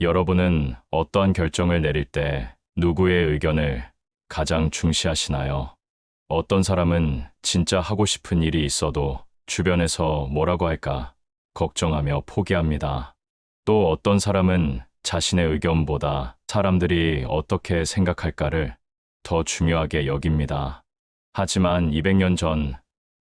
여러분은 어떠한 결정을 내릴 때 누구의 의견을 가장 중시하시나요? 어떤 사람은 진짜 하고 싶은 일이 있어도 주변에서 뭐라고 할까 걱정하며 포기합니다. 또 어떤 사람은 자신의 의견보다 사람들이 어떻게 생각할까를 더 중요하게 여깁니다. 하지만 200년 전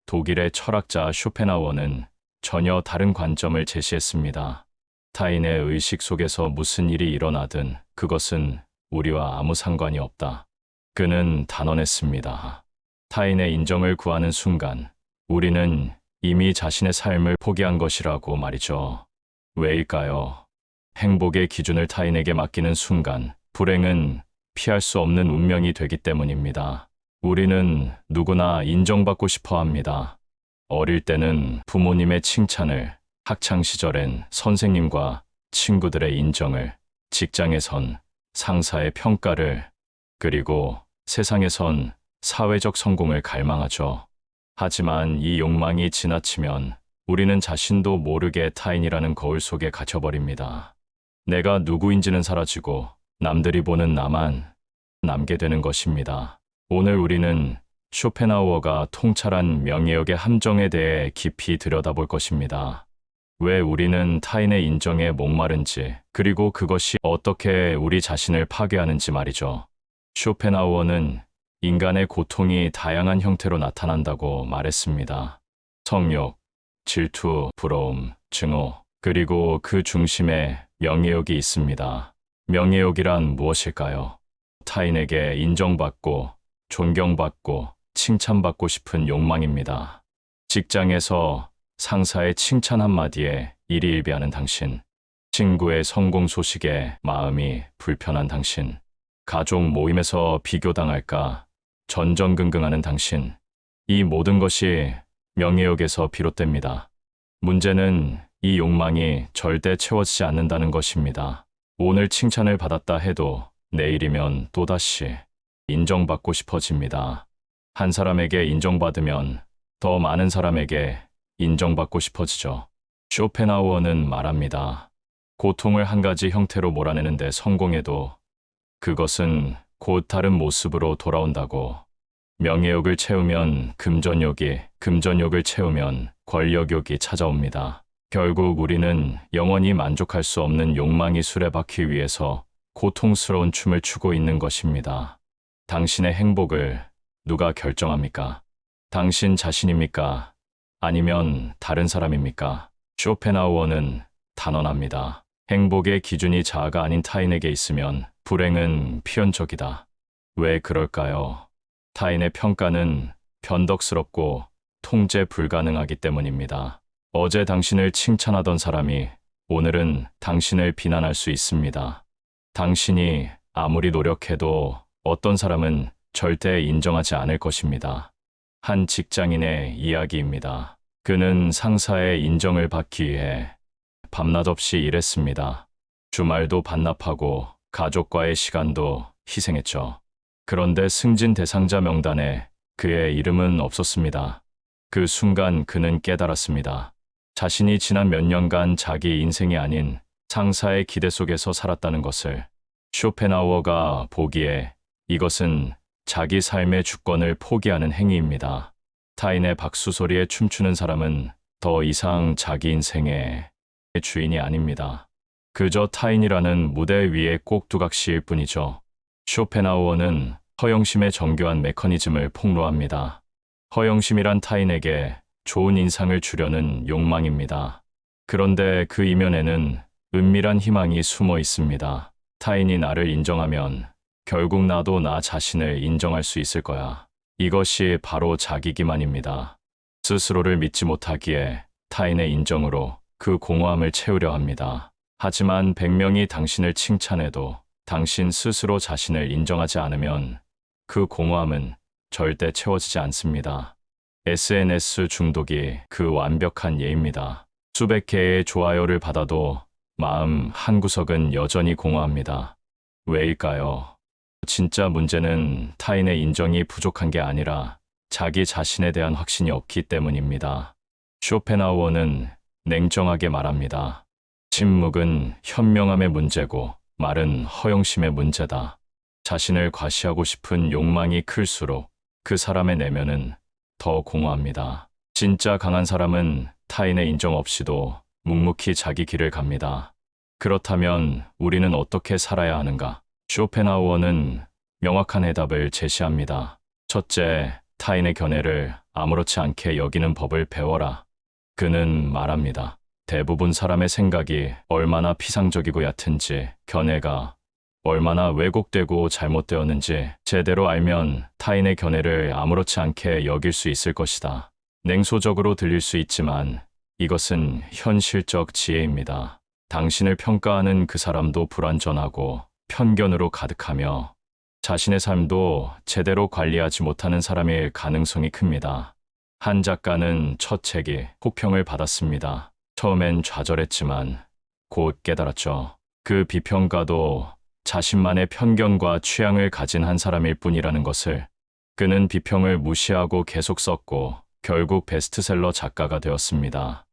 독일의 철학자 쇼펜하우어는 전혀 다른 관점을 제시했습니다. 타인의 의식 속에서 무슨 일이 일어나든 그것은 우리와 아무 상관이 없다. 그는 단언했습니다. 타인의 인정을 구하는 순간 우리는 이미 자신의 삶을 포기한 것이라고 말이죠. 왜일까요? 행복의 기준을 타인에게 맡기는 순간 불행은 피할 수 없는 운명이 되기 때문입니다. 우리는 누구나 인정받고 싶어 합니다. 어릴 때는 부모님의 칭찬을, 학창 시절엔 선생님과 친구들의 인정을, 직장에선 상사의 평가를, 그리고 세상에선 사회적 성공을 갈망하죠. 하지만 이 욕망이 지나치면 우리는 자신도 모르게 타인이라는 거울 속에 갇혀버립니다. 내가 누구인지는 사라지고 남들이 보는 나만 남게 되는 것입니다. 오늘 우리는 쇼펜하우어가 통찰한 명예욕의 함정에 대해 깊이 들여다볼 것입니다. 왜 우리는 타인의 인정에 목마른지, 그리고 그것이 어떻게 우리 자신을 파괴하는지 말이죠. 쇼펜하우어는 인간의 고통이 다양한 형태로 나타난다고 말했습니다. 성욕, 질투, 부러움, 증오, 그리고 그 중심에 명예욕이 있습니다. 명예욕이란 무엇일까요? 타인에게 인정받고, 존경받고, 칭찬받고 싶은 욕망입니다. 직장에서 상사의 칭찬 한마디에 일희일비하는 당신, 친구의 성공 소식에 마음이 불편한 당신, 가족 모임에서 비교당할까 전전긍긍하는 당신, 이 모든 것이 명예욕에서 비롯됩니다. 문제는 이 욕망이 절대 채워지지 않는다는 것입니다. 오늘 칭찬을 받았다 해도 내일이면 또다시 인정받고 싶어집니다. 한 사람에게 인정받으면 더 많은 사람에게 인정받고 싶어지죠. 쇼펜하우어는 말합니다. 고통을 한 가지 형태로 몰아내는데 성공해도 그것은 곧 다른 모습으로 돌아온다고. 명예욕을 채우면 금전욕이, 금전욕을 채우면 권력욕이 찾아옵니다. 결국 우리는 영원히 만족할 수 없는 욕망이 수레바퀴 위에서 고통스러운 춤을 추고 있는 것입니다. 당신의 행복을 누가 결정합니까? 당신 자신입니까? 아니면 다른 사람입니까? 쇼펜하우어는 단언합니다. 행복의 기준이 자아가 아닌 타인에게 있으면 불행은 필연적이다. 왜 그럴까요? 타인의 평가는 변덕스럽고 통제 불가능하기 때문입니다. 어제 당신을 칭찬하던 사람이 오늘은 당신을 비난할 수 있습니다. 당신이 아무리 노력해도 어떤 사람은 절대 인정하지 않을 것입니다. 한 직장인의 이야기입니다. 그는 상사의 인정을 받기 위해 밤낮 없이 일했습니다. 주말도 반납하고 가족과의 시간도 희생했죠. 그런데 승진 대상자 명단에 그의 이름은 없었습니다. 그 순간 그는 깨달았습니다. 자신이 지난 몇 년간 자기 인생이 아닌 상사의 기대 속에서 살았다는 것을. 쇼펜하우어가 보기에 이것은 자기 삶의 주권을 포기하는 행위입니다. 타인의 박수 소리에 춤추는 사람은 더 이상 자기 인생의 주인이 아닙니다. 그저 타인이라는 무대 위에 꼭두각시일 뿐이죠. 쇼펜하우어는 허영심의 정교한 메커니즘을 폭로합니다. 허영심이란 타인에게 좋은 인상을 주려는 욕망입니다. 그런데 그 이면에는 은밀한 희망이 숨어 있습니다. 타인이 나를 인정하면 결국 나도 나 자신을 인정할 수 있을 거야. 이것이 바로 자기 기만입니다. 스스로를 믿지 못하기에 타인의 인정으로 그 공허함을 채우려 합니다. 하지만 100명이 당신을 칭찬해도 당신 스스로 자신을 인정하지 않으면 그 공허함은 절대 채워지지 않습니다. SNS 중독이 그 완벽한 예입니다. 수백 개의 좋아요를 받아도 마음 한구석은 여전히 공허합니다. 왜일까요? 진짜 문제는 타인의 인정이 부족한 게 아니라 자기 자신에 대한 확신이 없기 때문입니다. 쇼펜하우어는 냉정하게 말합니다. 침묵은 현명함의 문제고 말은 허영심의 문제다. 자신을 과시하고 싶은 욕망이 클수록 그 사람의 내면은 더 공허합니다. 진짜 강한 사람은 타인의 인정 없이도 묵묵히 자기 길을 갑니다. 그렇다면 우리는 어떻게 살아야 하는가? 쇼펜하우어는 명확한 해답을 제시합니다. 첫째, 타인의 견해를 아무렇지 않게 여기는 법을 배워라. 그는 말합니다. 대부분 사람의 생각이 얼마나 피상적이고 얕은지, 견해가 얼마나 왜곡되고 잘못되었는지 제대로 알면 타인의 견해를 아무렇지 않게 여길 수 있을 것이다. 냉소적으로 들릴 수 있지만 이것은 현실적 지혜입니다. 당신을 평가하는 그 사람도 불완전하고 편견으로 가득하며 자신의 삶도 제대로 관리하지 못하는 사람일 가능성이 큽니다. 한 작가는 첫 책이 혹평을 받았습니다. 처음엔 좌절했지만 곧 깨달았죠. 그 비평가도 자신만의 편견과 취향을 가진 한 사람일 뿐이라는 것을. 그는 비평을 무시하고 계속 썼고 결국 베스트셀러 작가가 되었습니다.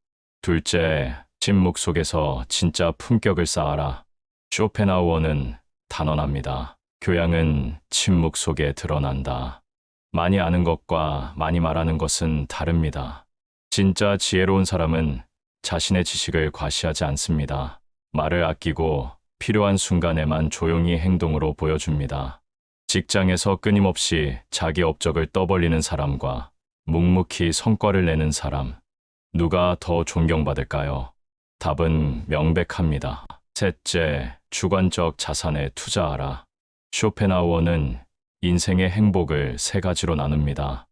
둘째, 침묵 속에서 진짜 품격을 쌓아라. 쇼펜하우어는 단언합니다. 교양은 침묵 속에 드러난다. 많이 아는 것과 많이 말하는 것은 다릅니다. 진짜 지혜로운 사람은 자신의 지식을 과시하지 않습니다. 말을 아끼고 필요한 순간에만 조용히 행동으로 보여줍니다. 직장에서 끊임없이 자기 업적을 떠벌리는 사람과 묵묵히 성과를 내는 사람, 누가 더 존경받을까요? 답은 명백합니다. 셋째, 주관적 자산에 투자하라. 쇼펜하우어는 인생의 행복을 세 가지로 나눕니다.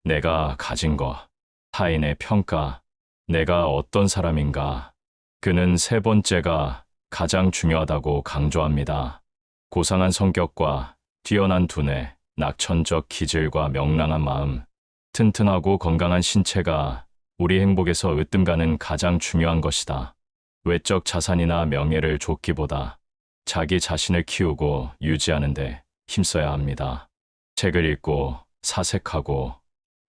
내가 가진 것, 타인의 평가, 내가 어떤 사람인가. 그는 세 번째가 가장 중요하다고 강조합니다. 고상한 성격과 뛰어난 두뇌, 낙천적 기질과 명랑한 마음, 튼튼하고 건강한 신체가 우리 행복에서 으뜸가는 가장 중요한 것이다. 외적 자산이나 명예를 좇기보다 자기 자신을 키우고 유지하는 데 힘써야 합니다. 책을 읽고 사색하고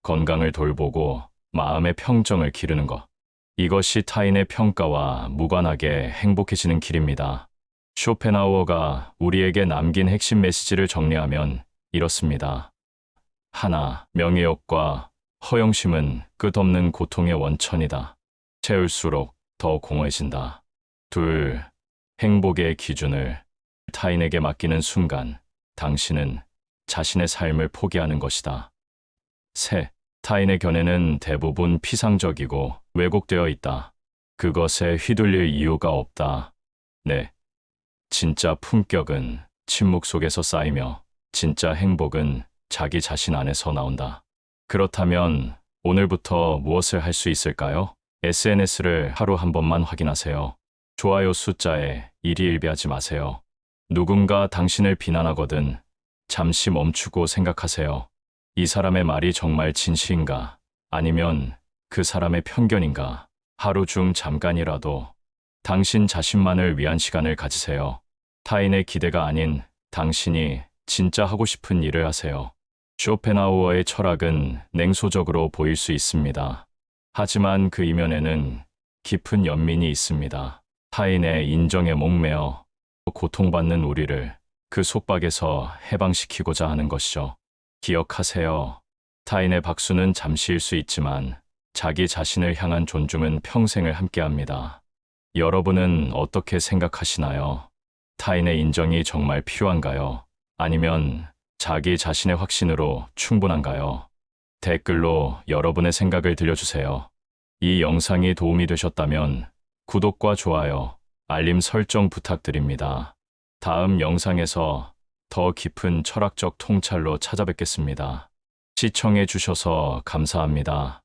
건강을 돌보고 마음의 평정을 기르는 것. 이것이 타인의 평가와 무관하게 행복해지는 길입니다. 쇼펜하우어가 우리에게 남긴 핵심 메시지를 정리하면 이렇습니다. 하나, 명예욕과 허영심은 끝없는 고통의 원천이다. 채울수록 더 공허해진다. 둘, 행복의 기준을 타인에게 맡기는 순간 당신은 자신의 삶을 포기하는 것이다. 셋, 타인의 견해는 대부분 피상적이고 왜곡되어 있다. 그것에 휘둘릴 이유가 없다. 넷, 진짜 품격은 침묵 속에서 쌓이며 진짜 행복은 자기 자신 안에서 나온다. 그렇다면 오늘부터 무엇을 할 수 있을까요? SNS를 하루 한 번만 확인하세요. 좋아요 숫자에 일희일비하지 마세요. 누군가 당신을 비난하거든 잠시 멈추고 생각하세요. 이 사람의 말이 정말 진실인가? 아니면 그 사람의 편견인가? 하루 중 잠깐이라도 당신 자신만을 위한 시간을 가지세요. 타인의 기대가 아닌 당신이 진짜 하고 싶은 일을 하세요. 쇼펜하우어의 철학은 냉소적으로 보일 수 있습니다. 하지만 그 이면에는 깊은 연민이 있습니다. 타인의 인정에 목매어 고통받는 우리를 그 속박에서 해방시키고자 하는 것이죠. 기억하세요. 타인의 박수는 잠시일 수 있지만 자기 자신을 향한 존중은 평생을 함께합니다. 여러분은 어떻게 생각하시나요? 타인의 인정이 정말 필요한가요? 아니면 자기 자신의 확신으로 충분한가요? 댓글로 여러분의 생각을 들려주세요. 이 영상이 도움이 되셨다면 구독과 좋아요, 알림 설정 부탁드립니다. 다음 영상에서 더 깊은 철학적 통찰로 찾아뵙겠습니다. 시청해 주셔서 감사합니다.